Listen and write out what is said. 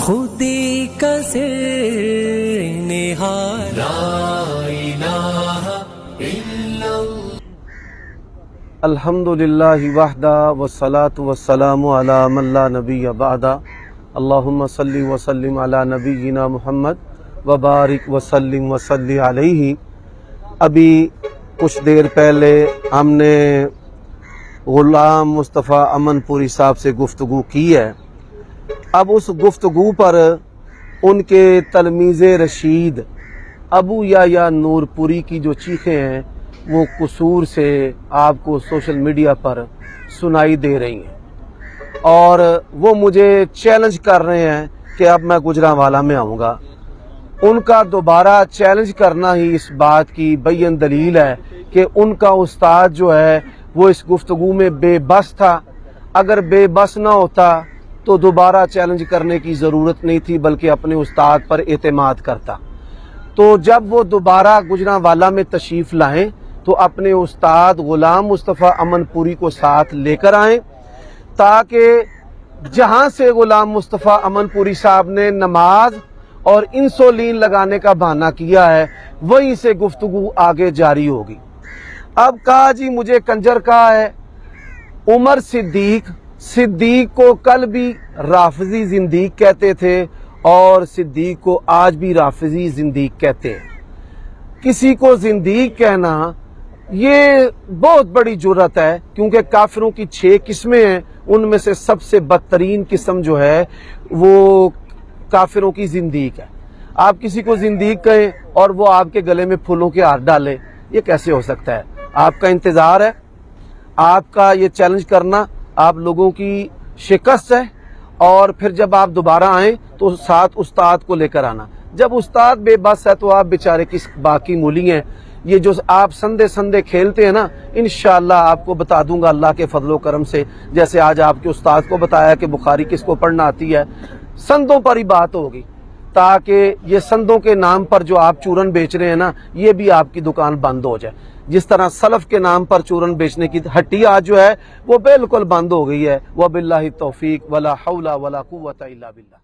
خودی کا نہار لا الہ الا اللہ۔ الحمدللہ وحدہ والصلاة والسلام علی من لا نبی بعدہ، اللہم صلی وسلم علی نبینا محمد وبارک وسلم وصلی علیہ۔ ابھی کچھ دیر پہلے ہم نے غلام مصطفیٰ امن پوری صاحب سے گفتگو کی ہے۔ اب اس گفتگو پر ان کے تلمیذ رشید ابو یحییٰ نور پوری کی جو چیخیں ہیں وہ قصور سے آپ کو سوشل میڈیا پر سنائی دے رہی ہیں، اور وہ مجھے چیلنج کر رہے ہیں کہ اب میں گوجرانوالہ میں آؤں گا۔ ان کا دوبارہ چیلنج کرنا ہی اس بات کی بین دلیل ہے کہ ان کا استاد جو ہے وہ اس گفتگو میں بے بس تھا۔ اگر بے بس نہ ہوتا تو دوبارہ چیلنج کرنے کی ضرورت نہیں تھی، بلکہ اپنے استاد پر اعتماد کرتا۔ تو جب وہ دوبارہ گوجرانوالہ میں تشریف لائیں تو اپنے استاد غلام مصطفیٰ امن پوری کو ساتھ لے کر آئیں، تاکہ جہاں سے غلام مصطفیٰ امن پوری صاحب نے نماز اور انسولین لگانے کا بہانہ کیا ہے وہیں سے گفتگو آگے جاری ہوگی۔ اب کہا جی مجھے کنجر کہا ہے، عمر صدیق کو کل بھی رافضی زندیق کہتے تھے اور صدیق کو آج بھی رافضی زندیق کہتے ہیں۔ کسی کو زندیق کہنا یہ بہت بڑی جرأت ہے، کیونکہ کافروں کی 6 قسمیں ہیں، ان میں سے سب سے بدترین قسم جو ہے وہ کافروں کی زندیق ہے۔ آپ کسی کو زندیق کہیں اور وہ آپ کے گلے میں پھولوں کے ہار ڈالے، یہ کیسے ہو سکتا ہے؟ آپ کا انتظار ہے، آپ کا یہ چیلنج کرنا آپ لوگوں کی شکست ہے، اور پھر جب آپ دوبارہ آئیں تو ساتھ استاد کو لے کر آنا۔ جب استاد بے بس ہے تو آپ بیچارے کس باقی مولی ہیں؟ یہ جو آپ سندے کھیلتے ہیں نا، انشاءاللہ آپ کو بتا دوں گا اللہ کے فضل و کرم سے، جیسے آج آپ کے استاد کو بتایا کہ بخاری کس کو پڑھنا آتی ہے، سندوں پر ہی بات ہوگی، تاکہ یہ سندوں کے نام پر جو آپ چورن بیچ رہے ہیں نا، یہ بھی آپ کی دکان بند ہو جائے۔ جس طرح سلف کے نام پر چورن بیچنے کی ہٹی آج جو ہے وہ بالکل بند ہو گئی ہے۔ وباللہ التوفیق ولا حول ولا قوت الا باللہ۔